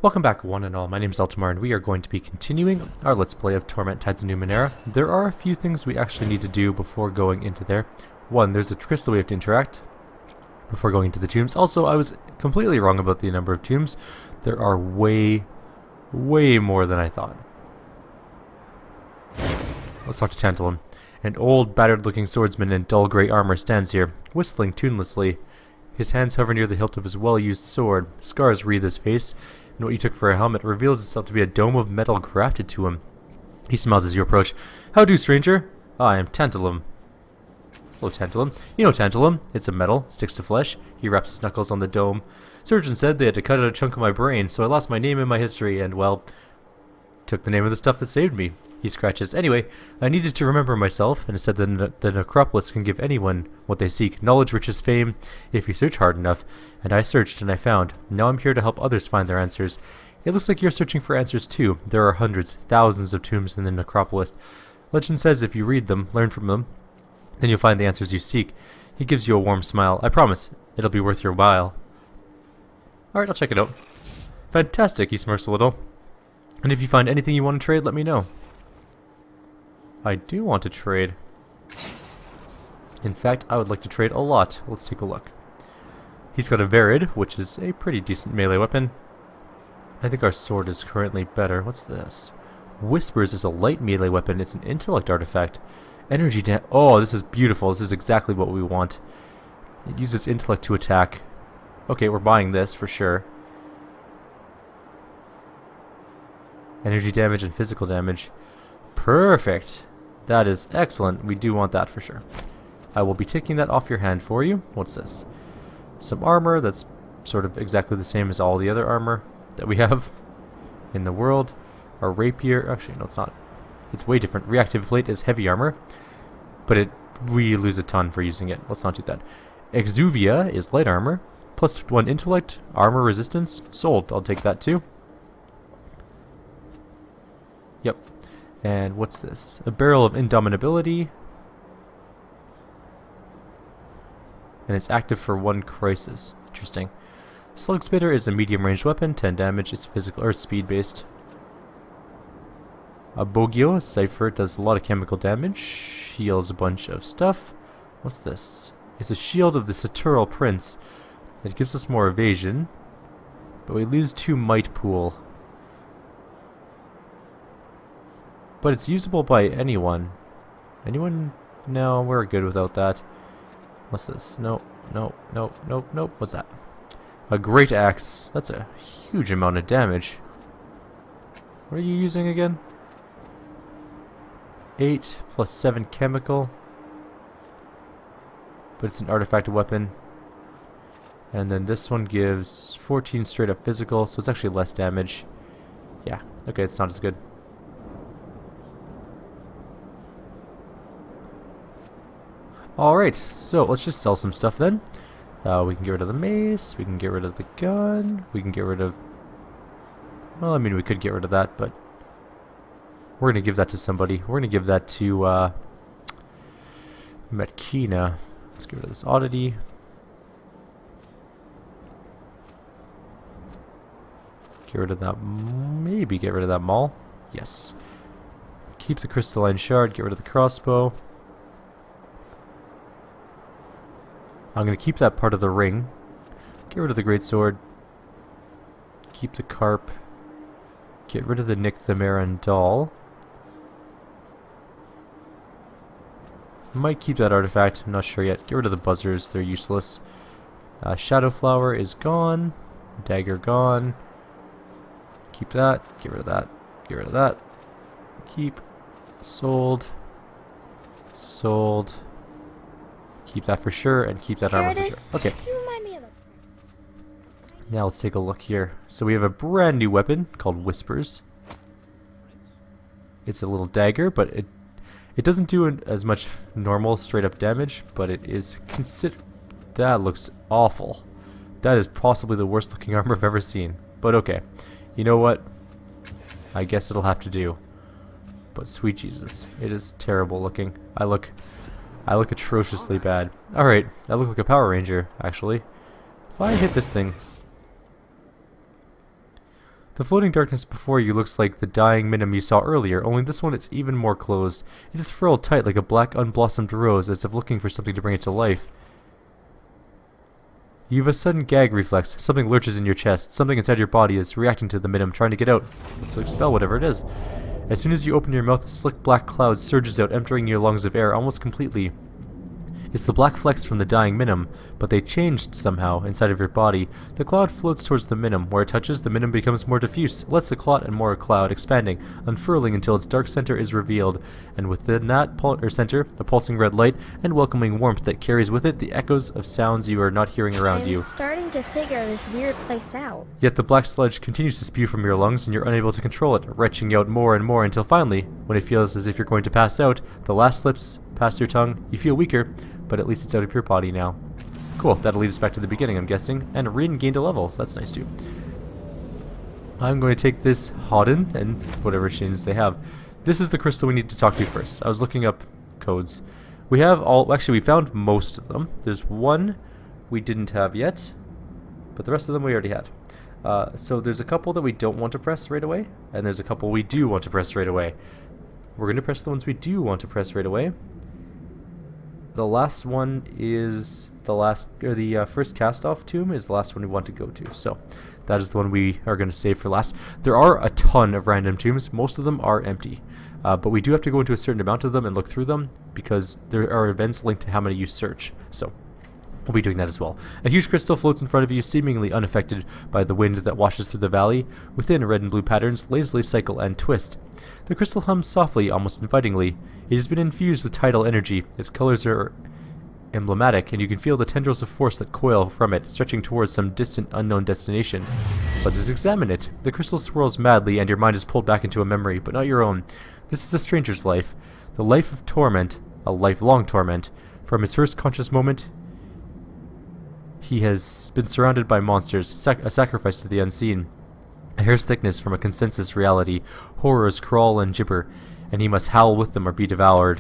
Welcome back one and all, my name is Eltimar and we are going to be continuing our Let's Play of Torment Tides of Numenera. There are a few things we actually need to do before going into there. One, there's a crystal we have to interact before going into the tombs. Also, I was completely wrong about the number of tombs. There are way more than I thought. Let's talk to Tantalum. An old, battered-looking swordsman in dull grey armor stands here, whistling tunelessly. His hands hover near the hilt of his well-used sword. Scars wreathe his face, and what you took for a helmet reveals itself to be a dome of metal grafted to him. He smiles as you approach. "How do, stranger? I am Tantalum." "Hello, Tantalum." "You know Tantalum. It's a metal, sticks to flesh." He wraps his knuckles on the dome. "Surgeon said they had to cut out a chunk of my brain, so I lost my name and my history, and, well, took the name of the stuff that saved me." He scratches. "Anyway, I needed to remember myself, and it said that the necropolis can give anyone what they seek. Knowledge, riches, fame, if you search hard enough. And I searched, and I found. Now I'm here to help others find their answers. It looks like you're searching for answers too. There are hundreds, thousands of tombs in the necropolis. Legend says if you read them, learn from them, then you'll find the answers you seek." He gives you a warm smile. "I promise, it'll be worth your while." "Alright, I'll check it out." "Fantastic," he smirks a little. "And if you find anything you want to trade, let me know." I do want to trade. In fact, I would like to trade a lot. Let's take a look. He's got a Verid, which is a pretty decent melee weapon. I think our sword is currently better. What's this? Whispers is a light melee weapon. It's an intellect artifact. Energy oh, this is beautiful. This is exactly what we want. It uses intellect to attack. Okay, we're buying this for sure. Energy damage and physical damage. Perfect. That is excellent. We do want that for sure. I will be taking that off your hand for you. What's this? Some armor that's sort of exactly the same as all the other armor that we have in the world. A rapier. Actually, no, it's not. It's way different. Reactive plate is heavy armor, but we lose a ton for using it. Let's not do that. Exuvia is light armor. +1 intellect. Armor resistance. Sold. I'll take that too. Yep. And what's this? A barrel of indomitability. And it's active for 1 crisis. Interesting. Slug Spitter is a medium-range weapon, 10 damage. It's physical or speed based. A Bogio Cipher does a lot of chemical damage. Heals a bunch of stuff. What's this? It's a shield of the Satural Prince. It gives us more evasion, but we lose 2 might pool. But it's usable by anyone. Anyone? No, we're good without that. What's this? Nope. What's that? A great axe. That's a huge amount of damage. What are you using again? 8 + 7 chemical. But it's an artifact weapon. And then this one gives 14 straight up physical, so it's actually less damage. Yeah, okay, it's not as good. Alright, so let's just sell some stuff then. We can get rid of the mace, we can get rid of the gun, we can get rid of... Well, I mean, we could get rid of that, but... We're going to give that to somebody. We're going to give that to, Metkina. Let's get rid of this oddity. Get rid of that... Maybe get rid of that maul. Yes. Keep the crystalline shard, get rid of the crossbow. I'm going to keep that part of the ring. Get rid of the greatsword. Keep the carp. Get rid of the Nycthamaran doll. Might keep that artifact. I'm not sure yet. Get rid of the buzzers. They're useless. Shadow flower is gone. Dagger gone. Keep that. Get rid of that. Get rid of that. Keep. Sold. Sold. Keep that for sure, and keep that armor for sure. Okay. Now let's take a look here. So we have a brand new weapon called Whispers. It's a little dagger, but it doesn't do as much normal straight up damage, but it is that looks awful. That is possibly the worst looking armor I've ever seen. But okay. You know what? I guess it'll have to do. But sweet Jesus, it is terrible looking. I look atrociously bad. Alright, I look like a Power Ranger, actually. If I hit this thing... The floating darkness before you looks like the dying minim you saw earlier, only this one is even more closed. It is furled tight like a black unblossomed rose, as if looking for something to bring it to life. You have a sudden gag reflex. Something lurches in your chest. Something inside your body is reacting to the minim, trying to get out. Let's expel whatever it is. As soon as you open your mouth, a slick black cloud surges out, emptying your lungs of air almost completely. It's the black flecks from the dying minim, but they changed somehow inside of your body. The cloud floats towards the minim. Where it touches, the minim becomes more diffuse, less a clot and more a cloud, expanding, unfurling until its dark center is revealed, and within that center, a pulsing red light and welcoming warmth that carries with it the echoes of sounds you are not hearing around you. I'm starting to figure this weird place out. Yet the black sludge continues to spew from your lungs, and you're unable to control it, retching out more and more until finally, when it feels as if you're going to pass out, the last slips past your tongue. You feel weaker, but at least it's out of your body now. Cool, that'll lead us back to the beginning, I'm guessing. And Rin gained a level, so that's nice too. I'm going to take this Hodden and whatever chains they have. This is the crystal we need to talk to first. I was looking up codes. We have all, actually we found most of them. There's one we didn't have yet, but the rest of them we already had. So there's a couple that we don't want to press right away, and there's a couple we do want to press right away. We're going to press the ones we do want to press right away. The last one is the first cast-off tomb is the last one we want to go to. So that is the one we are going to save for last. There are a ton of random tombs. Most of them are empty. But we do have to go into a certain amount of them and look through them because there are events linked to how many you search. So we'll be doing that as well. A huge crystal floats in front of you, seemingly unaffected by the wind that washes through the valley. Within, red and blue patterns lazily cycle and twist. The crystal hums softly, almost invitingly. It has been infused with tidal energy. Its colors are emblematic, and you can feel the tendrils of force that coil from it, stretching towards some distant, unknown destination. Let us examine it. The crystal swirls madly, and your mind is pulled back into a memory, but not your own. This is a stranger's life. The life of torment. A lifelong torment. From his first conscious moment, he has been surrounded by monsters, a sacrifice to the unseen. A hair's thickness from a consensus reality. Horrors crawl and gibber, and he must howl with them or be devoured.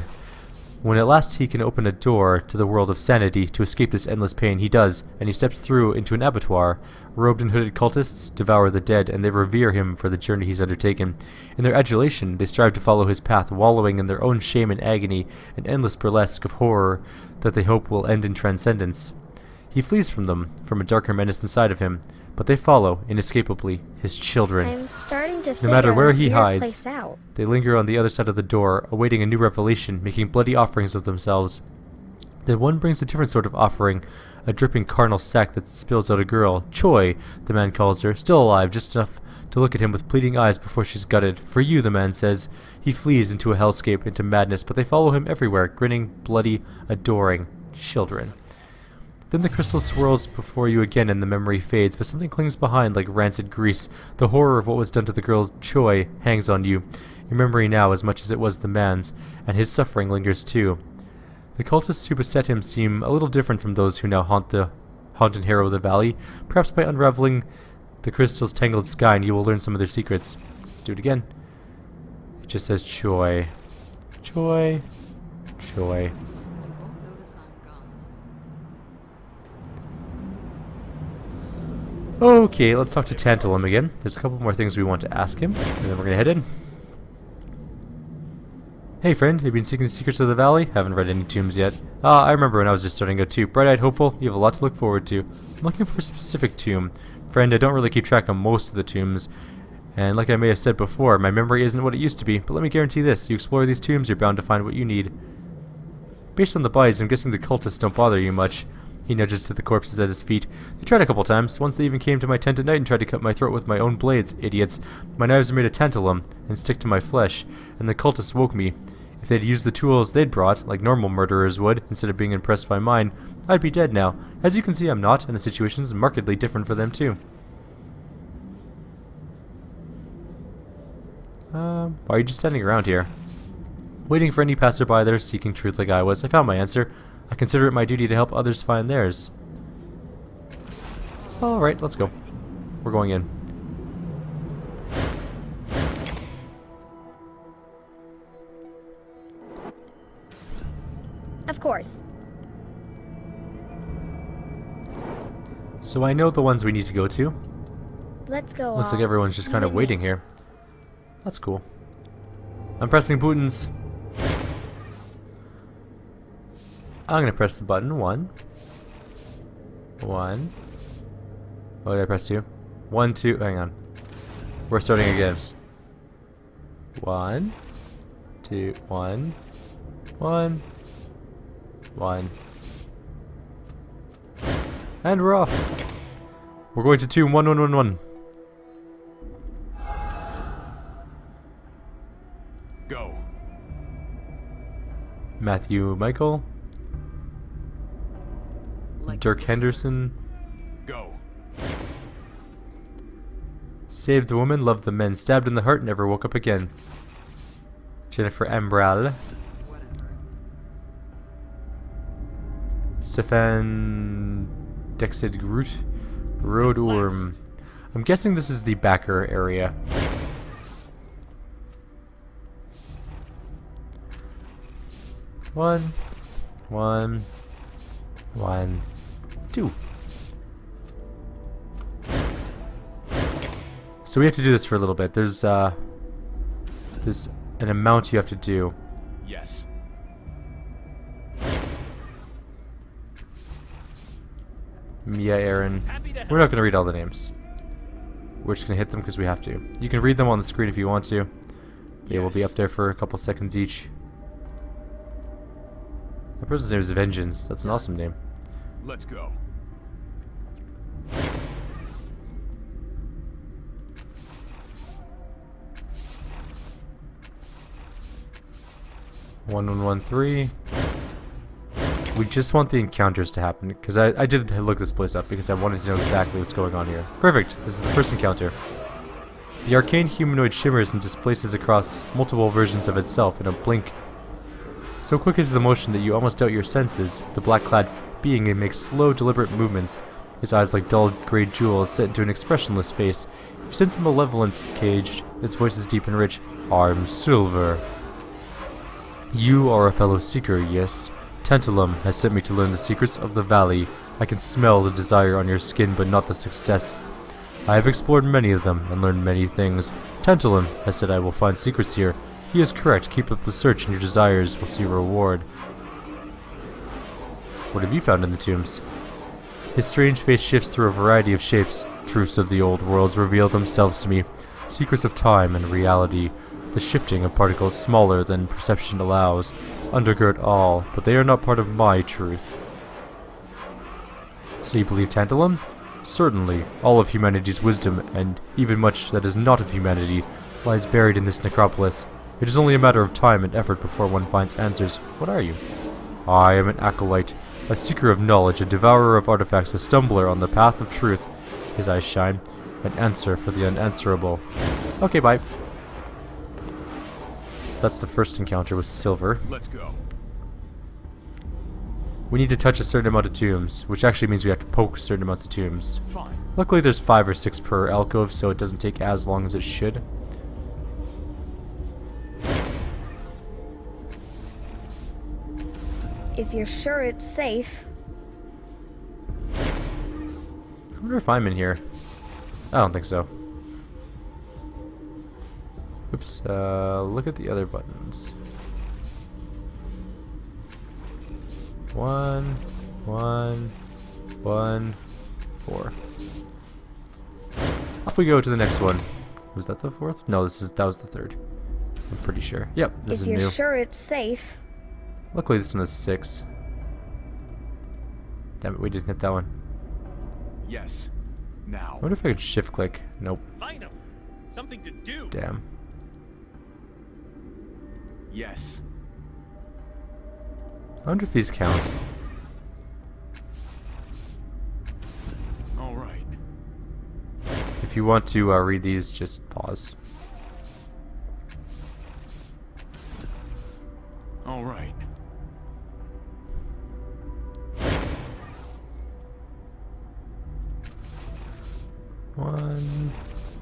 When at last he can open a door to the world of sanity to escape this endless pain, he does, and he steps through into an abattoir. Robed and hooded cultists devour the dead, and they revere him for the journey he's undertaken. In their adulation, they strive to follow his path, wallowing in their own shame and agony, an endless burlesque of horror that they hope will end in transcendence. He flees from them, from a darker menace inside of him, but they follow, inescapably, his children. I'm starting to No matter where he hides, place out. they linger on the other side of the door, awaiting a new revelation, making bloody offerings of themselves. Then one brings a different sort of offering, a dripping carnal sack that spills out a girl. Choi, the man calls her, still alive, just enough to look at him with pleading eyes before she's gutted. For you, the man says. He flees into a hellscape, into madness, but they follow him everywhere, grinning, bloody, adoring children. Then the crystal swirls before you again and the memory fades, but something clings behind like rancid grease. The horror of what was done to the girl Choi hangs on you, your memory now as much as it was the man's, and his suffering lingers too. The cultists who beset him seem a little different from those who now haunt and harrow the valley. Perhaps by unraveling the crystal's tangled skein you will learn some of their secrets. Let's do it again. It just says Choi. Choi. Choi. Okay, let's talk to Tantalum again. There's a couple more things we want to ask him, and then we're gonna head in. Hey friend, have you been seeking the secrets of the valley? Haven't read any tombs yet. I remember when I was just starting out too. Bright-eyed hopeful, you have a lot to look forward to. I'm looking for a specific tomb. Friend, I don't really keep track of most of the tombs, and like I may have said before, my memory isn't what it used to be, but let me guarantee this, you explore these tombs, you're bound to find what you need. Based on the bodies, I'm guessing the cultists don't bother you much. He nudges to the corpses at his feet. They tried a couple times. Once they even came to my tent at night and tried to cut my throat with my own blades, idiots. My knives are made of tantalum and stick to my flesh, and the cultists woke me. If they'd used the tools they'd brought, like normal murderers would, instead of being impressed by mine, I'd be dead now. As you can see, I'm not, and the situation's markedly different for them too. Why are you just standing around here? Waiting for any passerby that are seeking truth like I was. I found my answer. I consider it my duty to help others find theirs. Alright, let's go. We're going in. Of course. So I know the ones we need to go to. Let's go. Looks like all. everyone's just kind of Even waiting me. here. That's cool. I'm pressing buttons. I'm gonna press the button. One. What did I press? Two. 1, 2. Hang on. We're starting again. 1, 2, 1, 1, 1. And we're off. We're going to tomb 1, 1, 1, 1. Go. Matthew Michael. Dirk Henderson. Go. Saved the woman, loved the men, stabbed in the heart, never woke up again. Jennifer Ambral. Stefan Dexid Groot. Road Orm. I'm guessing this is the backer area. One, 2. So we have to do this for a little bit. There's an amount you have to do. Yes. Mia, Aaron. We're not going to read all the names. We're just going to hit them because we have to. You can read them on the screen if you want to. They will be up there for a couple seconds each. That person's name is Vengeance. That's an awesome name. Let's go. One, 1, 1, 3. We just want the encounters to happen, because I did look this place up because I wanted to know exactly what's going on here. Perfect! This is the first encounter. The arcane humanoid shimmers and displaces across multiple versions of itself in a blink. So quick is the motion that you almost doubt your senses. The black-clad being makes slow, deliberate movements, his eyes like dull gray jewels set into an expressionless face. You sense malevolence caged, its voice is deep and rich. I'm Silver. You are a fellow seeker, yes? Tantalum has sent me to learn the secrets of the valley. I can smell the desire on your skin, but not the success. I have explored many of them and learned many things. Tantalum has said I will find secrets here. He is correct. Keep up the search and your desires will see reward. What have you found in the tombs? His strange face shifts through a variety of shapes. Truths of the old worlds reveal themselves to me. Secrets of time and reality. The shifting of particles smaller than perception allows. Undergird all, but they are not part of my truth. So you believe Tantalum? Certainly. All of humanity's wisdom, and even much that is not of humanity, lies buried in this necropolis. It is only a matter of time and effort before one finds answers. What are you? I am an acolyte, a seeker of knowledge, a devourer of artifacts, a stumbler on the path of truth. His eyes shine. An answer for the unanswerable. Okay, bye. So that's the first encounter with Silver. Let's go. We need to touch a certain amount of tombs, which actually means we have to poke certain amounts of tombs. Fine. Luckily there's 5 or 6 per alcove, so it doesn't take as long as it should. If you're sure it's safe. I wonder if I'm in here. I don't think so. Oops, look at the other buttons. 1, 1, 1, 4. Off we go to the next one. Was that the 4th? No, that was the 3rd. I'm pretty sure. Yep, this If is you're new. sure it's safe. Luckily this one is 6. Damn it, we didn't hit that one. Yes. Now. I wonder if I could shift click. Nope. Find him. Something to do. Damn. Yes. I wonder if these count. All right. If you want to read these, just pause. All right.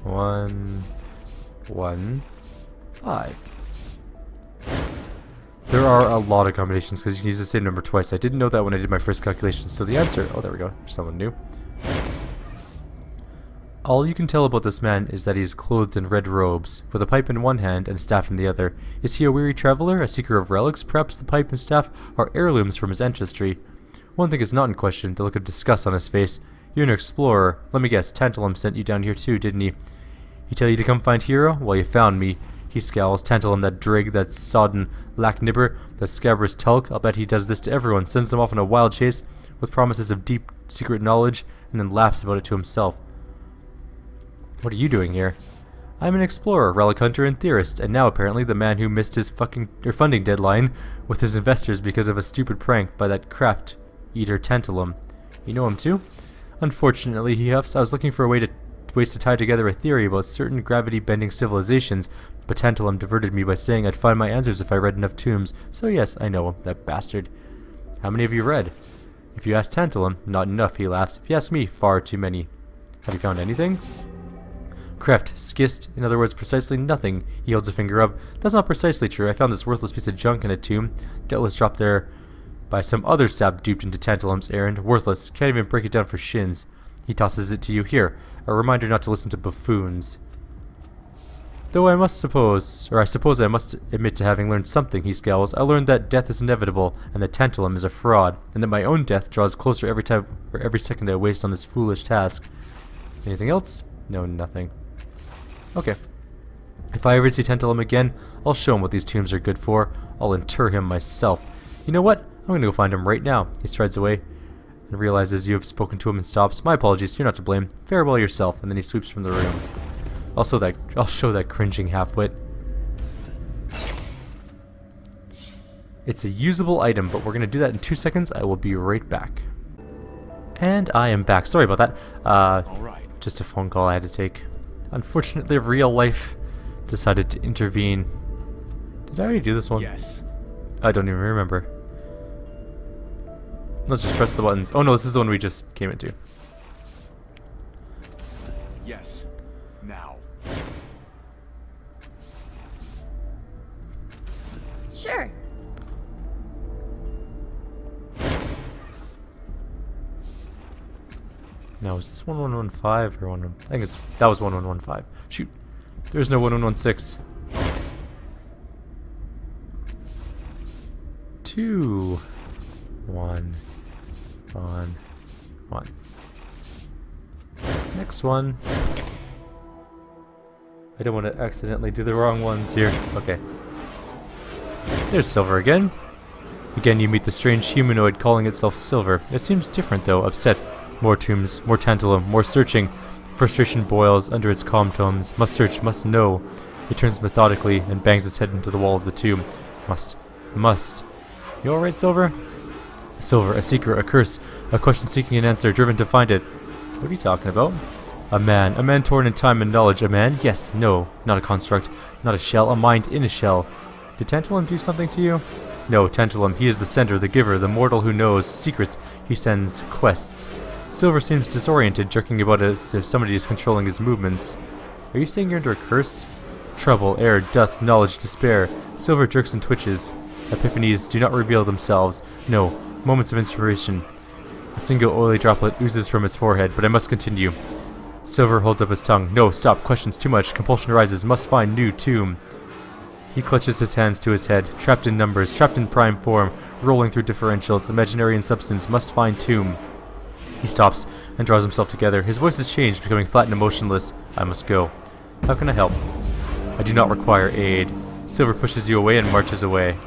One, 1, 5. There are a lot of combinations because you can use the same number twice. I didn't know that when I did my first calculation. So the answer, oh there we go, someone new. All you can tell about this man is that he is clothed in red robes, with a pipe in one hand and a staff in the other. Is he a weary traveler, a seeker of relics? Perhaps the pipe and staff are heirlooms from his ancestry. One thing is not in question, the look of disgust on his face. You're an explorer. Let me guess, Tantalum sent you down here too, didn't he? He tell you to come find Hero? Well, you found me. He scowls. Tantalum, that drig, that sodden lacknibber, that scabrous tulk. I'll bet he does this to everyone, sends them off on a wild chase with promises of deep secret knowledge, and then laughs about it to himself. What are you doing here? I'm an explorer, relic hunter, and theorist, and now apparently the man who missed his funding deadline with his investors because of a stupid prank by that craft eater Tantalum. You know him too? Unfortunately, he huffs. I was looking for ways to tie together a theory about certain gravity-bending civilizations, but Tantalum diverted me by saying I'd find my answers if I read enough tombs. So yes, I know him, that bastard. How many have you read? If you ask Tantalum, not enough, he laughs. If you ask me, far too many. Have you found anything? Kreft, skist, in other words, precisely nothing. He holds a finger up. That's not precisely true. I found this worthless piece of junk in a tomb. Doubtless dropped there by some other sap duped into Tantalum's errand. Worthless. Can't even break it down for shins. He tosses it to you. Here, a reminder not to listen to buffoons. Though I suppose I must admit to having learned something, he scowls. I learned that death is inevitable, and that Tantalum is a fraud, and that my own death draws closer every time or every second I waste on this foolish task. Anything else? No, nothing. Okay. If I ever see Tantalum again, I'll show him what these tombs are good for. I'll inter him myself. You know what? I'm going to go find him right now. He strides away and realizes you have spoken to him and stops. My apologies, you're not to blame. Farewell yourself. And then he sweeps from the room. I'll show that cringing halfwit. It's a usable item, but we're going to do that in 2 seconds. I will be right back. And I am back. Sorry about that. All right. Just a phone call I had to take. Unfortunately, real life decided to intervene. Did I already do this one? Yes. I don't even remember. Let's just press the buttons. Oh no, this is the one we just came into. Yes. Now. Sure. Now, is this 1115 or 11? I think that was 1115. Shoot. There's no 1116. 2 1 1 1. Next one. I don't want to accidentally do the wrong ones here. Okay. There's Silver again. Again, you meet the strange humanoid calling itself Silver. It seems different though, upset. More tombs, more Tantalum, more searching. Frustration boils under its calm tones. Must search, must know. He turns methodically and bangs its head into the wall of the tomb. Must. You alright, Silver? Silver, a seeker, a curse, a question seeking an answer, driven to find it. What are you talking about? A man torn in time and knowledge. A man? Yes, no, not a construct, not a shell, a mind in a shell. Did Tantalum do something to you? No, Tantalum, he is the sender, the giver, the mortal who knows secrets. He sends quests. Silver seems disoriented, jerking about as if somebody is controlling his movements. Are you saying you're under a curse? Trouble, air, dust, knowledge, despair. Silver jerks and twitches. Epiphanies do not reveal themselves. No, moments of inspiration. A single oily droplet oozes from his forehead, but I must continue. Silver holds up his tongue. No, stop, questions too much. Compulsion rises, must find new tomb. He clutches his hands to his head, trapped in numbers, trapped in prime form, rolling through differentials, imaginary in substance, must find tomb. He stops and draws himself together. His voice has changed, becoming flat and emotionless. I must go. How can I help? I do not require aid. Silver pushes you away and marches away.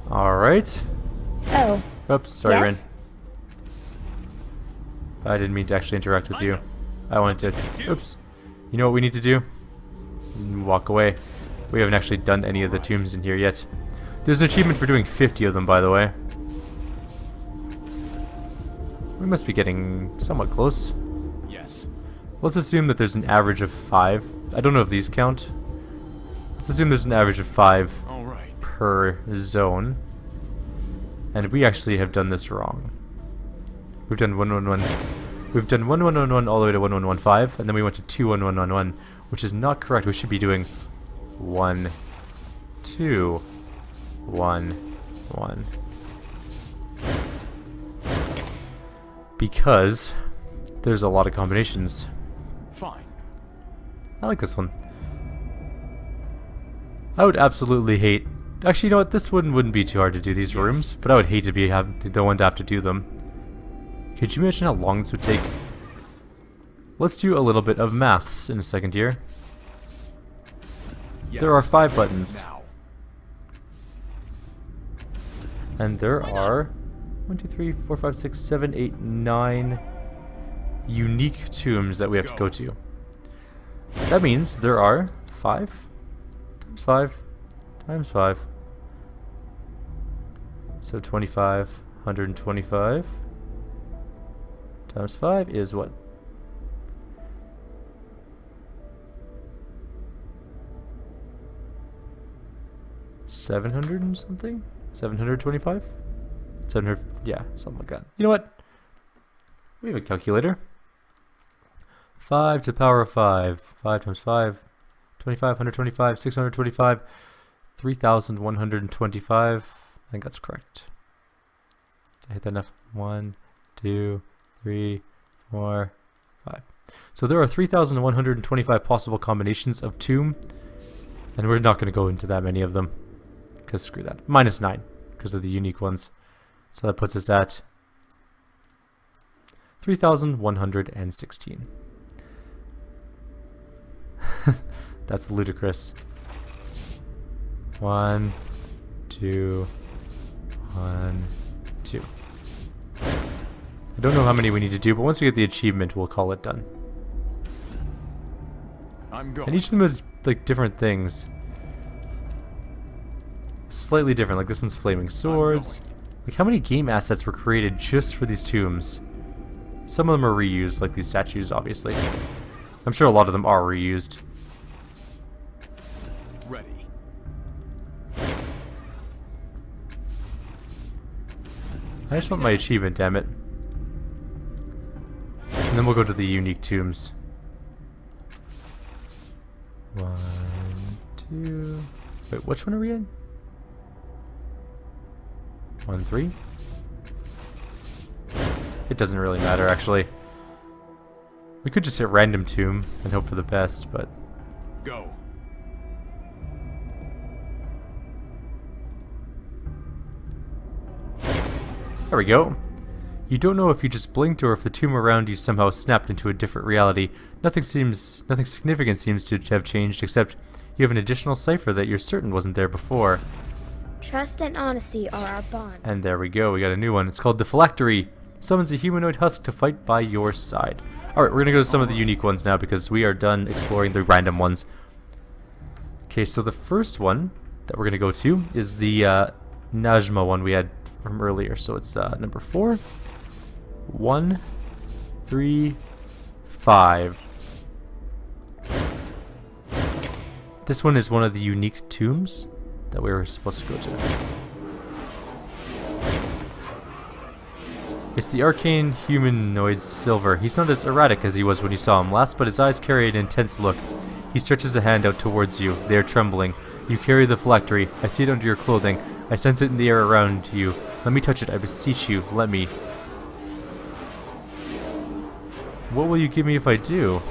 Alright. Oh. Oops, sorry, Yes? Rin. I didn't mean to actually interact with you. I wanted to... Oops. You know what we need to do? Walk away. We haven't actually done any of the tombs in here yet. There's an achievement for doing 50 of them, by the way. We must be getting somewhat close. Yes. Let's assume that there's an average of 5. I don't know if these count. Let's assume there's an average of 5 All right. per zone. And we actually have done this wrong. We've done 111. We've done 1111 all the way to 1115, and then we went to 21111, which is not correct. We should be doing 1 2 1 1. because there's a lot of combinations. Fine. I like this one. I would absolutely hate... Actually, you know what? This one wouldn't be too hard to do, these rooms. But I would hate to be the one to have to do them. Could you imagine how long this would take? Let's do a little bit of maths in a second here. Yes. There are 5 buttons. Now. And there are 1, 2, 3, 4, 5, 6, 7, 8, 9 unique tombs that we have to go to. That means there are 5 times 5 times 5. So 25, 125 times 5 is what? $700 and something? 725? 700, yeah, something like that. You know what? We have a calculator. 5 to the power of 5. 5 times 5. 25, 125, 625, 3,125. I think that's correct. Did I hit that enough? 1, 2, 3, 4, 5. So there are 3,125 possible combinations of tomb. And we're not going to go into that many of them. Because screw that. Minus 9. Because of the unique ones. So that puts us at 3,116. That's ludicrous. 1, 2, 1, 2. I don't know how many we need to do, but once we get the achievement, we'll call it done. I'm going. And each of them is like different things. Slightly different, like this one's flaming swords. Like how many game assets were created just for these tombs? Some of them are reused, like these statues, obviously. I'm sure a lot of them are reused. Ready. I just want my achievement, damn it. And then we'll go to the unique tombs. 1, 2... Wait, which one are we in? 1, 3? It doesn't really matter, actually. We could just hit random tomb and hope for the best, but... Go. There we go. You don't know if you just blinked or if the tomb around you somehow snapped into a different reality. Nothing significant seems to have changed, except you have an additional cipher that you're certain wasn't there before. Trust and honesty are our bonds. And there we go, we got a new one. It's called the Phylactery. Summons a humanoid husk to fight by your side. Alright, we're gonna go to some of the unique ones now because we are done exploring the random ones. Okay, so the first one that we're gonna go to is the Najma one we had from earlier. So it's number 4. 1, 3, 5. This one is one of the unique tombs that we were supposed to go to. It's the arcane humanoid Silver. He's not as erratic as he was when you saw him last, but his eyes carry an intense look. He stretches a hand out towards you. They are trembling. You carry the phylactery. I see it under your clothing. I sense it in the air around you. Let me touch it. I beseech you. Let me. What will you give me if I do?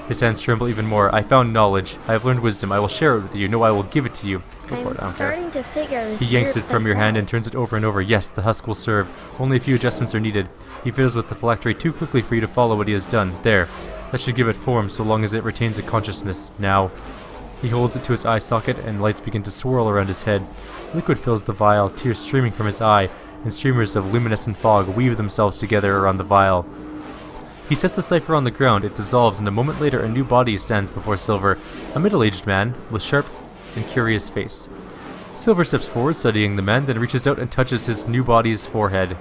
His hands tremble even more. I found knowledge. I have learned wisdom. I will share it with you. No, I will give it to you. Go for I'm it. I don't care. starting to figure this He yanks it group from your hand and themselves. turns it over and over. Yes, the husk will serve. Only a few adjustments are needed. He fiddles with the phylactery too quickly for you to follow what he has done. There. That should give it form so long as it retains a consciousness. Now. He holds it to his eye socket and lights begin to swirl around his head. Liquid fills the vial, tears streaming from his eye, and streamers of luminescent fog weave themselves together around the vial. He sets the cipher on the ground, it dissolves, and a moment later a new body stands before Silver, a middle-aged man with sharp and curious face. Silver steps forward, studying the man, then reaches out and touches his new body's forehead.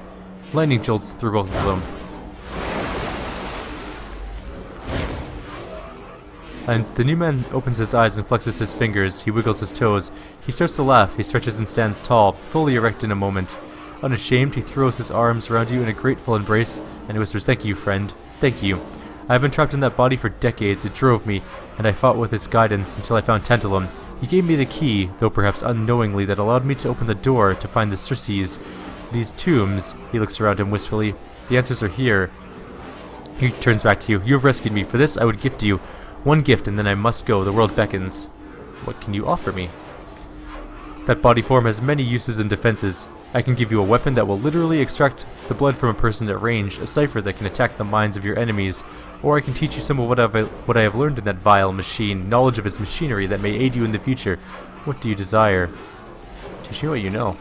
Lightning jolts through both of them. And the new man opens his eyes and flexes his fingers. He wiggles his toes. He starts to laugh. He stretches and stands tall, fully erect in a moment. Unashamed, he throws his arms around you in a grateful embrace and whispers, "Thank you, friend. Thank you. I have been trapped in that body for decades. It drove me, and I fought with its guidance until I found Tantalum. He gave me the key, though perhaps unknowingly, that allowed me to open the door to find the Circes. These tombs," he looks around him wistfully, The answers are here. He turns back to you. You have rescued me. For this, I would gift you one gift, and then I must go. The world beckons. What can you offer me? That body form has many uses and defenses. I can give you a weapon that will literally extract the blood from a person at range, a cipher that can attack the minds of your enemies, or I can teach you some of what I have learned in that vile machine, knowledge of its machinery that may aid you in the future. What do you desire? Teach me what you know.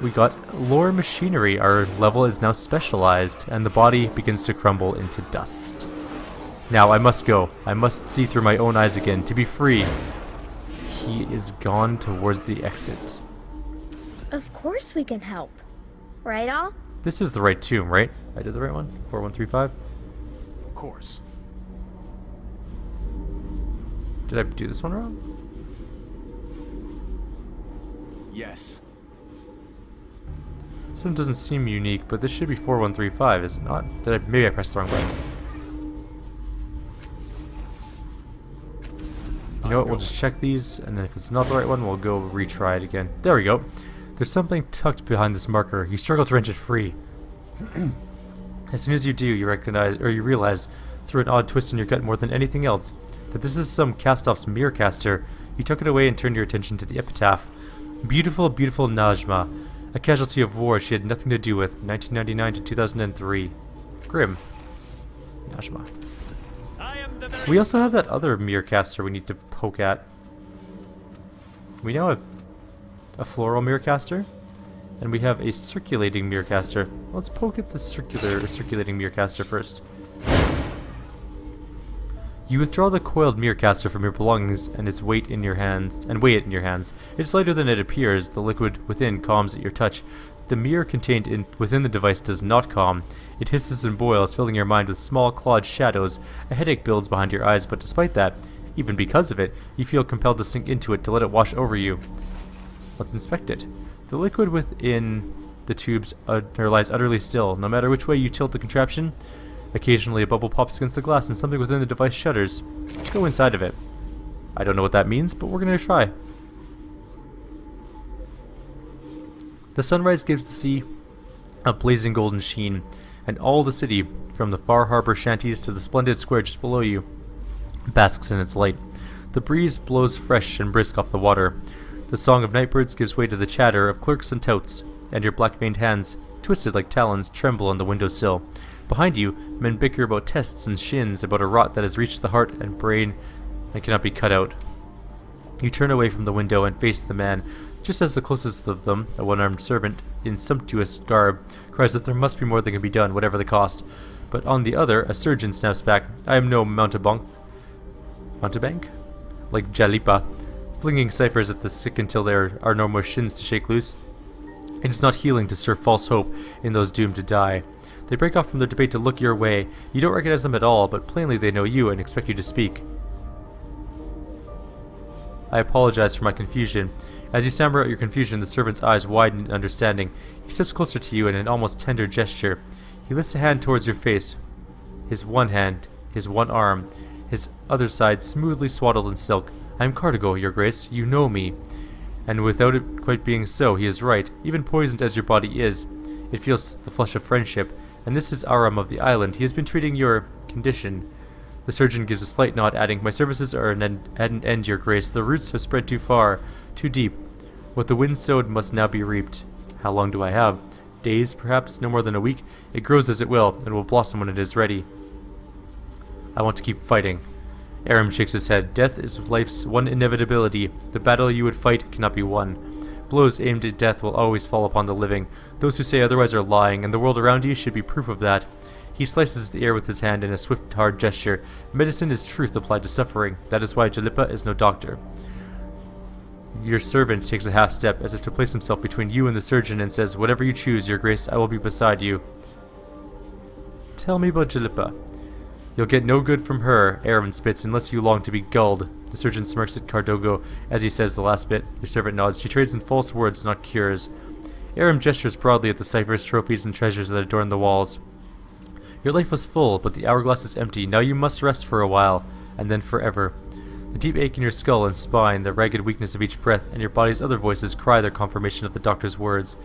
We got lore machinery. Our level is now specialized, and the body begins to crumble into dust. Now I must go. I must see through my own eyes again, to be free. He is gone towards the exit. Of course we can help. Right, Al? This is the right tomb, right? I did the right one? 4135? Of course. Did I do this one wrong? Yes. This one doesn't seem unique, but this should be 4135, is it not? Maybe I pressed the wrong button. You know what, we'll just check these, and then if it's not the right one, we'll go retry it again. There we go. There's something tucked behind this marker. You struggle to wrench it free. As soon as you do, you realize, through an odd twist in your gut more than anything else, that this is some cast-off's mirror caster. You took it away and turned your attention to the epitaph. Beautiful, beautiful Najma. A casualty of war she had nothing to do with, 1999 to 2003. Grim. Najma. We also have that other mirror caster we need to poke at. We now have a floral mirror caster, and we have a circulating mirror caster. Let's poke at the circulating mirror caster first. You withdraw the coiled mirror caster from your belongings and its weight in your hands, and weigh it in your hands. It is lighter than it appears. The liquid within calms at your touch. The mirror contained within the device does not calm. It hisses and boils, filling your mind with small clawed shadows. A headache builds behind your eyes, but despite that, even because of it, you feel compelled to sink into it to let it wash over you. Let's inspect it. The liquid within the tubes lies utterly still. No matter which way you tilt the contraption, occasionally a bubble pops against the glass and something within the device shudders. Let's go inside of it. I don't know what that means, but we're going to try. The sunrise gives the sea a blazing golden sheen, and all the city, from the far harbor shanties to the splendid square just below you, basks in its light. The breeze blows fresh and brisk off the water. The song of nightbirds gives way to the chatter of clerks and touts, and your black-veined hands, twisted like talons, tremble on the windowsill. Behind you, men bicker about tests and shins, about a rot that has reached the heart and brain and cannot be cut out. You turn away from the window and face the man, just as the closest of them, a one-armed servant in sumptuous garb, cries that there must be more that can be done, whatever the cost. But on the other, a surgeon snaps back, I am no mountebank? Like Jalipa, flinging ciphers at the sick until there are no more shins to shake loose. It is not healing to serve false hope in those doomed to die. They break off from their debate to look your way. You don't recognize them at all, but plainly they know you and expect you to speak. I apologize for my confusion. As you stammer out your confusion, the servant's eyes widen in understanding. He steps closer to you in an almost tender gesture. He lifts a hand towards your face. His one hand, his one arm, his other side smoothly swaddled in silk. I am Cardigo, your grace. You know me. And without it quite being so, he is right. Even poisoned as your body is, it feels the flush of friendship. And this is Aram of the island. He has been treating your condition. The surgeon gives a slight nod, adding, My services are at an end, your grace. The roots have spread too far, too deep. What the wind sowed must now be reaped. How long do I have? Days, perhaps? No more than a week? It grows as it will, and will blossom when it is ready. I want to keep fighting. Aram shakes his head. Death is life's one inevitability. The battle you would fight cannot be won. Blows aimed at death will always fall upon the living. Those who say otherwise are lying, and the world around you should be proof of that. He slices the air with his hand in a swift, hard gesture. Medicine is truth applied to suffering. That is why Jalipa is no doctor. Your servant takes a half step, as if to place himself between you and the surgeon, and says, Whatever you choose, your grace, I will be beside you. Tell me about Jalipa. You'll get no good from her, Aram spits, unless you long to be gulled. The surgeon smirks at Cardogo as he says the last bit. Your servant nods. She trades in false words, not cures. Aram gestures proudly at the ciphers, trophies, and treasures that adorn the walls. Your life was full, but the hourglass is empty. Now you must rest for a while, and then forever. The deep ache in your skull and spine, the ragged weakness of each breath, and your body's other voices cry their confirmation of the doctor's words.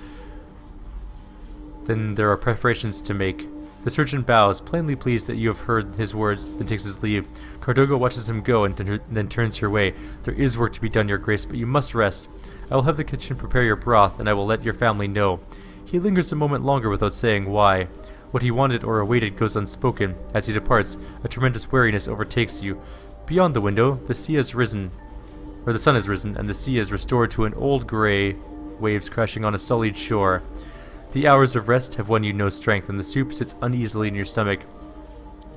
Then there are preparations to make. The surgeon bows, plainly pleased that you have heard his words, then takes his leave. Cardogo watches him go and then turns your way. There is work to be done, your grace, but you must rest. I will have the kitchen prepare your broth, and I will let your family know. He lingers a moment longer without saying why. What he wanted or awaited goes unspoken. As he departs, a tremendous weariness overtakes you. Beyond the window, the sun has risen, and the sea is restored to an old grey, waves crashing on a sullied shore. The hours of rest have won you no strength, and the soup sits uneasily in your stomach.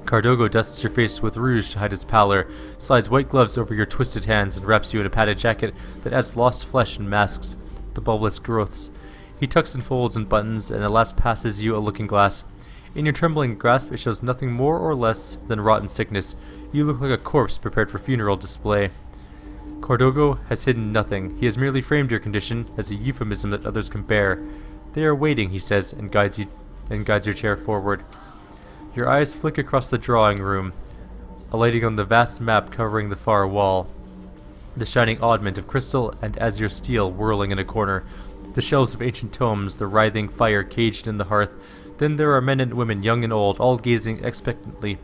Cardogo dusts your face with rouge to hide its pallor, slides white gloves over your twisted hands, and wraps you in a padded jacket that adds lost flesh and masks the bulbous growths. He tucks and folds and buttons, and at last passes you a looking-glass. In your trembling grasp it shows nothing more or less than rotten sickness. You look like a corpse prepared for funeral display. Cardogo has hidden nothing. He has merely framed your condition as a euphemism that others can bear. They are waiting, he says, and guides your chair forward. Your eyes flick across the drawing room, alighting on the vast map covering the far wall. The shining oddment of crystal and azure steel whirling in a corner. The shelves of ancient tomes, the writhing fire caged in the hearth. Then there are men and women, young and old, all gazing expectantly.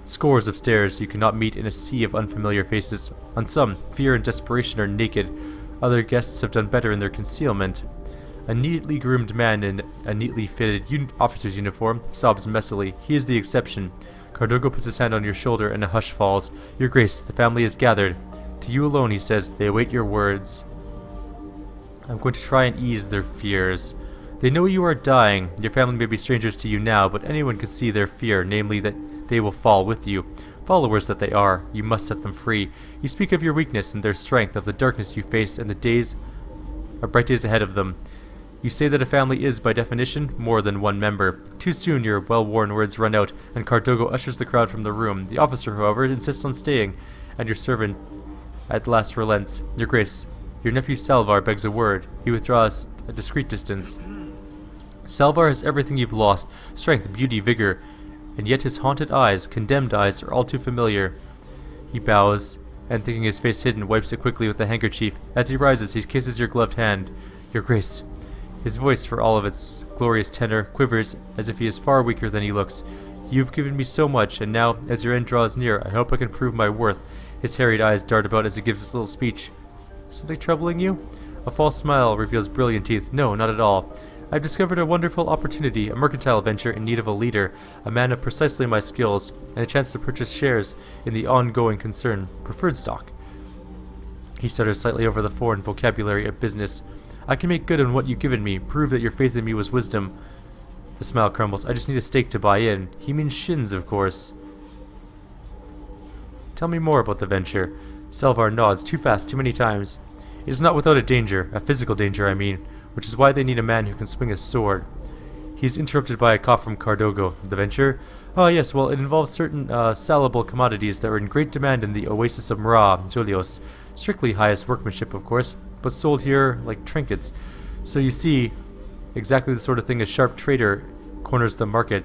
Scores of stares you cannot meet in a sea of unfamiliar faces. On some, fear and desperation are naked. Other guests have done better in their concealment. A neatly groomed man in a neatly fitted officer's uniform sobs messily. He is the exception. Cardogo puts his hand on your shoulder and a hush falls. Your grace, the family is gathered. To you alone, he says, they await your words. I'm going to try and ease their fears. They know you are dying. Your family may be strangers to you now, but anyone can see their fear, namely that they will fall with you. Followers that they are, you must set them free. You speak of your weakness and their strength, of the darkness you face and the bright days ahead of them. You say that a family is, by definition, more than one member. Too soon your well-worn words run out, and Cardogo ushers the crowd from the room. The officer, however, insists on staying, and your servant at last relents. Your grace, your nephew Salvar begs a word. He withdraws a discreet distance. Salvar has everything you've lost, strength, beauty, vigor, and yet his haunted eyes, condemned eyes, are all too familiar. He bows, and thinking his face hidden, wipes it quickly with a handkerchief. As he rises, he kisses your gloved hand. Your grace. His voice, for all of its glorious tenor, quivers as if he is far weaker than he looks. You've given me so much, and now, as your end draws near, I hope I can prove my worth. His harried eyes dart about as he gives this little speech. Something troubling you? A false smile reveals brilliant teeth. No, not at all. I've discovered a wonderful opportunity, a mercantile venture in need of a leader, a man of precisely my skills, and a chance to purchase shares in the ongoing concern, preferred stock. He stutters slightly over the foreign vocabulary of business. I can make good on what you've given me, prove that your faith in me was wisdom. The smile crumbles. I just need a stake to buy in. He means shins, of course. Tell me more about the venture. Salvar nods, too fast, too many times. It is not without a danger, a physical danger, I mean, which is why they need a man who can swing a sword. He is interrupted by a cough from Cardogo. The venture? Oh yes, well, it involves certain salable commodities that are in great demand in the oasis of Mra, Julios. Strictly highest workmanship, of course, but sold here like trinkets. So you see, exactly the sort of thing a sharp trader corners the market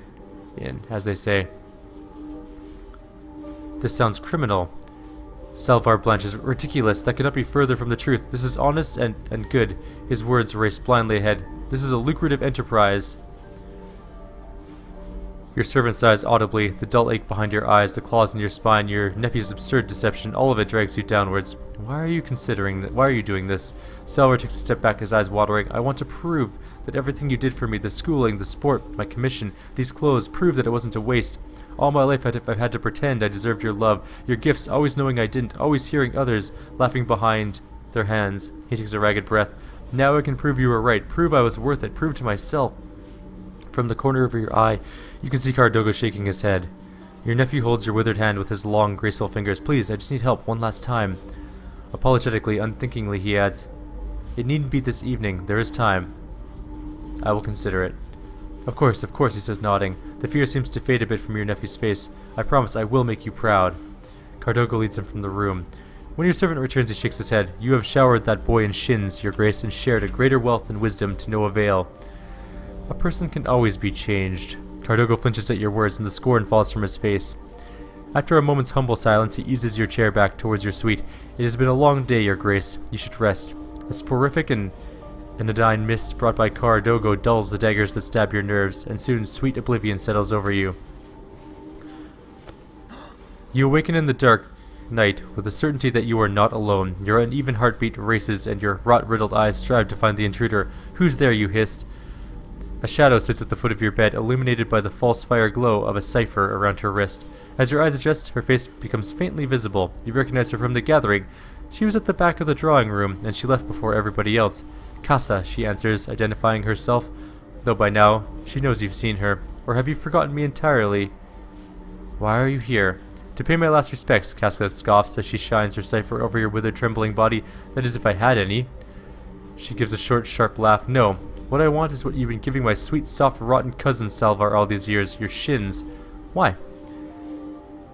in, as they say. This sounds criminal. Salvar blanches. Ridiculous. That cannot be further from the truth. This is honest and good. His words race blindly ahead. This is a lucrative enterprise. Your servant sighs audibly, the dull ache behind your eyes, the claws in your spine, your nephew's absurd deception, all of it drags you downwards. Why are you doing this? Salvar takes a step back, his eyes watering. I want to prove that everything you did for me, the schooling, the sport, my commission, these clothes, prove that it wasn't a waste. All my life I've had to pretend I deserved your love, your gifts, always knowing I didn't, always hearing others laughing behind their hands. He takes a ragged breath. Now I can prove you were right, prove I was worth it, prove to myself. From the corner of your eye, you can see Cardogo shaking his head. Your nephew holds your withered hand with his long, graceful fingers. Please, I just need help one last time. Apologetically, unthinkingly, he adds, It needn't be this evening. There is time. I will consider it. Of course, he says, nodding. The fear seems to fade a bit from your nephew's face. I promise I will make you proud. Cardogo leads him from the room. When your servant returns, he shakes his head. You have showered that boy in shins, your grace, and shared a greater wealth and wisdom to no avail. A person can always be changed. Cardogo flinches at your words, and the scorn falls from his face. After a moment's humble silence, he eases your chair back towards your suite. It has been a long day, your grace. You should rest. A soporific and Anodyne mist brought by Cardogo dulls the daggers that stab your nerves, and soon sweet oblivion settles over you. You awaken in the dark night with the certainty that you are not alone. Your uneven heartbeat races, and your rot-riddled eyes strive to find the intruder. Who's there, you hissed? A shadow sits at the foot of your bed, illuminated by the false fire glow of a cipher around her wrist. As your eyes adjust, her face becomes faintly visible. You recognize her from the gathering. She was at the back of the drawing room, and she left before everybody else. Casa, she answers, identifying herself, though by now she knows you've seen her. Or have you forgotten me entirely? Why are you here? To pay my last respects, Casa scoffs as she shines her cipher over your withered, trembling body. That is, if I had any. She gives a short, sharp laugh. No, what I want is what you've been giving my sweet, soft, rotten cousin Salvar all these years, your shins. Why?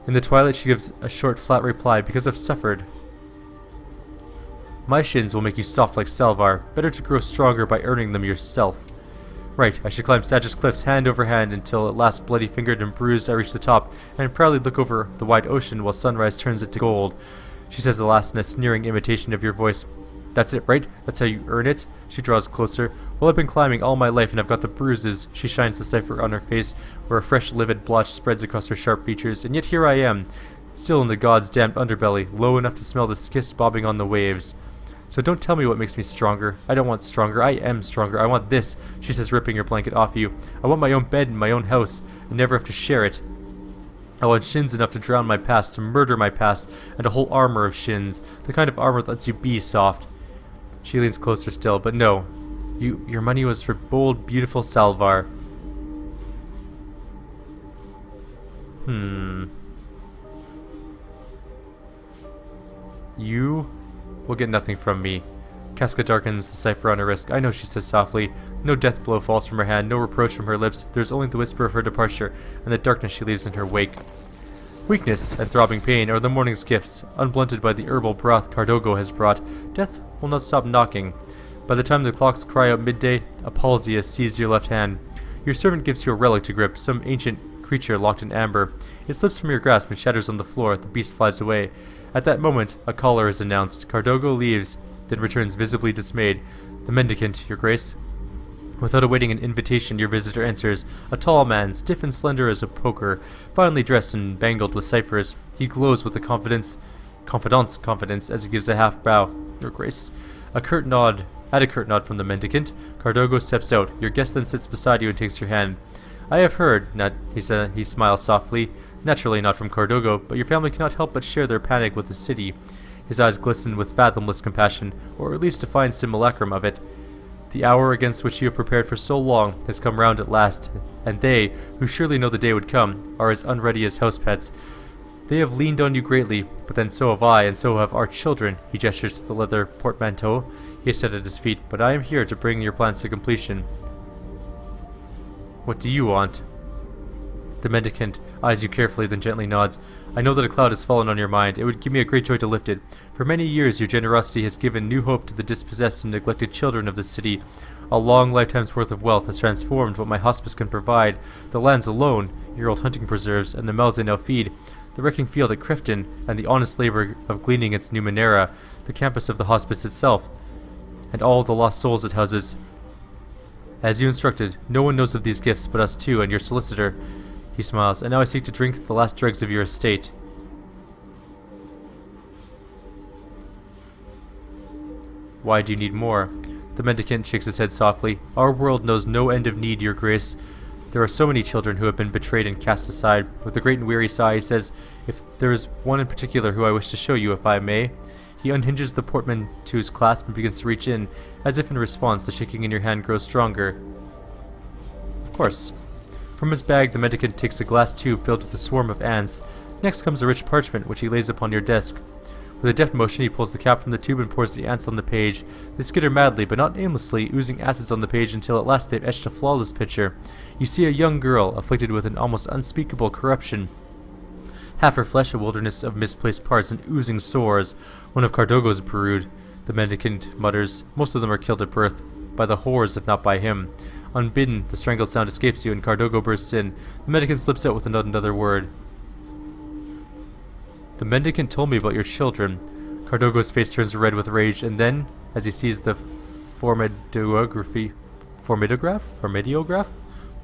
In the twilight she gives a short, flat reply. Because I've suffered. My shins will make you soft like Salvar. Better to grow stronger by earning them yourself. Right, I should climb Sagitt's cliffs hand over hand until at last bloody-fingered and bruised I reach the top, and proudly look over the wide ocean while sunrise turns it to gold. She says the last in a sneering imitation of your voice. That's it, right? That's how you earn it? She draws closer. Well, I've been climbing all my life and I've got the bruises. She shines the cipher on her face, where a fresh livid blotch spreads across her sharp features, and yet here I am, still in the god's damned underbelly, low enough to smell the kiss bobbing on the waves. So don't tell me what makes me stronger. I don't want stronger. I am stronger. I want this, she says, ripping her blanket off you. I want my own bed in my own house, and never have to share it. I want shins enough to drown my past, to murder my past, and a whole armor of shins, the kind of armor that lets you be soft. She leans closer still, but no. Your money was for bold, beautiful Salvar. You will get nothing from me. Casca darkens the cipher on her wrist. I know, she says softly. No death blow falls from her hand, no reproach from her lips. There's only the whisper of her departure, and the darkness she leaves in her wake. Weakness and throbbing pain are the morning's gifts, unblunted by the herbal broth Cardogo has brought. Death will not stop knocking. By the time the clocks cry out midday, a palsy has seized your left hand. Your servant gives you a relic to grip, some ancient creature locked in amber. It slips from your grasp and shatters on the floor. The beast flies away. At that moment, a caller is announced. Cardogo leaves, then returns visibly dismayed. The mendicant, your grace. Without awaiting an invitation, your visitor enters. A tall man, stiff and slender as a poker, finely dressed and bangled with ciphers. He glows with the confidence as he gives a half bow. Your grace. At a curt nod from the mendicant, Cardogo steps out. Your guest then sits beside you and takes your hand. I have heard, he smiles softly. Naturally not from Cardogo, but your family cannot help but share their panic with the city. His eyes glisten with fathomless compassion, or at least a fine simulacrum of it. The hour against which you have prepared for so long has come round at last, and they, who surely know the day would come, are as unready as house pets. They have leaned on you greatly, but then so have I, and so have our children. He gestures to the leather portmanteau he has set at his feet. But I am here to bring your plans to completion. What do you want? The mendicant eyes you carefully, then gently nods. I know that a cloud has fallen on your mind. It would give me a great joy to lift it. For many years your generosity has given new hope to the dispossessed and neglected children of the city. A long lifetime's worth of wealth has transformed what my hospice can provide. The lands alone, your old hunting preserves, and the mouths they now feed, the wrecking field at Crifton, and the honest labor of gleaning its Numenera, the campus of the hospice itself, and all the lost souls it houses. As you instructed, no one knows of these gifts but us two and your solicitor. He smiles. And now I seek to drink the last dregs of your estate. Why do you need more? The mendicant shakes his head softly. Our world knows no end of need, your grace. There are so many children who have been betrayed and cast aside. With a great and weary sigh, he says, if there is one in particular who I wish to show you, if I may. He unhinges the portmanteau's clasp and begins to reach in. As if in response, the shaking in your hand grows stronger. Of course. From his bag, the mendicant takes a glass tube filled with a swarm of ants. Next comes a rich parchment, which he lays upon your desk. With a deft motion, he pulls the cap from the tube and pours the ants on the page. They skitter madly, but not aimlessly, oozing acids on the page until at last they've etched a flawless picture. You see a young girl, afflicted with an almost unspeakable corruption. Half her flesh a wilderness of misplaced parts and oozing sores. One of Cardogo's brood, the mendicant mutters. Most of them are killed at birth, by the whores if not by him. Unbidden, the strangled sound escapes you, and Cardogo bursts in. The mendicant slips out with another word. The mendicant told me about your children. Cardogo's face turns red with rage, and then, as he sees the formidography. Formidograph?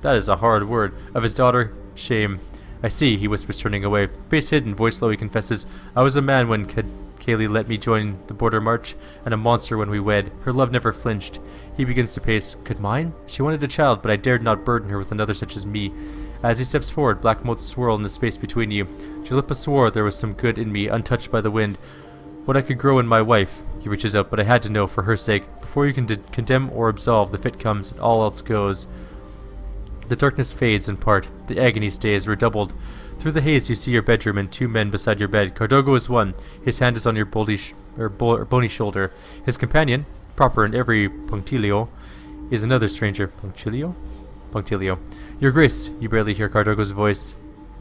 That is a hard word. Of his daughter, Shame. I see, he whispers, turning away. Face hidden, voice low, he confesses. I was a man when Kaylee let me join the border march, and a monster when we wed. Her love never flinched. He begins to pace. Could mine? She wanted a child, but I dared not burden her with another such as me. As he steps forward, black motes swirl in the space between you. Jalippa swore there was some good in me, untouched by the wind. What I could grow in my wife. He reaches out, but I had to know, for her sake. Before you can condemn or absolve, the fit comes, and all else goes. The darkness fades in part. The agony stays, redoubled. Through the haze you see your bedroom and 2 men beside your bed. Cardogo is one. His hand is on your bony shoulder. His companion, proper in every punctilio, is another stranger. Punctilio? Punctilio. Your Grace, you barely hear Cardogo's voice.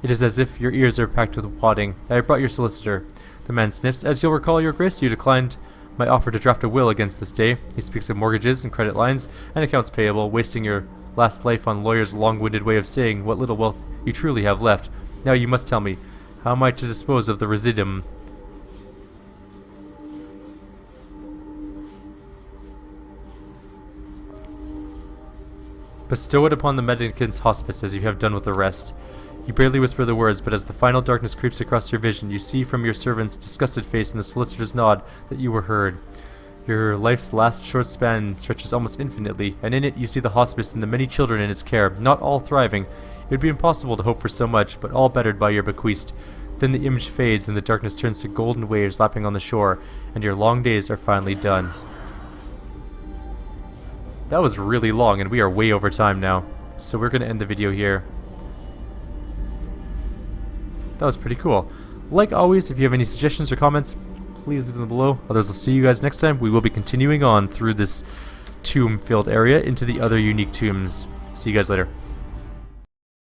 It is as if your ears are packed with wadding. I have brought your solicitor. The man sniffs. As you'll recall, Your Grace, you declined my offer to draft a will against this day. He speaks of mortgages and credit lines and accounts payable, wasting your last life on lawyers' long-winded way of saying what little wealth you truly have left. Now you must tell me, how am I to dispose of the residuum? Bestow it upon the mendicant's hospice as you have done with the rest. You barely whisper the words, but as the final darkness creeps across your vision, you see from your servant's disgusted face and the solicitor's nod that you were heard. Your life's last short span stretches almost infinitely, and in it you see the hospice and the many children in its care, not all thriving. It would be impossible to hope for so much, but all bettered by your bequest. Then the image fades and the darkness turns to golden waves lapping on the shore, and your long days are finally done. That was really long, and we are way over time now. So we're going to end the video here. That was pretty cool. Like always, if you have any suggestions or comments, please leave them below. Otherwise, I'll see you guys next time. We will be continuing on through this tomb-filled area into the other unique tombs. See you guys later.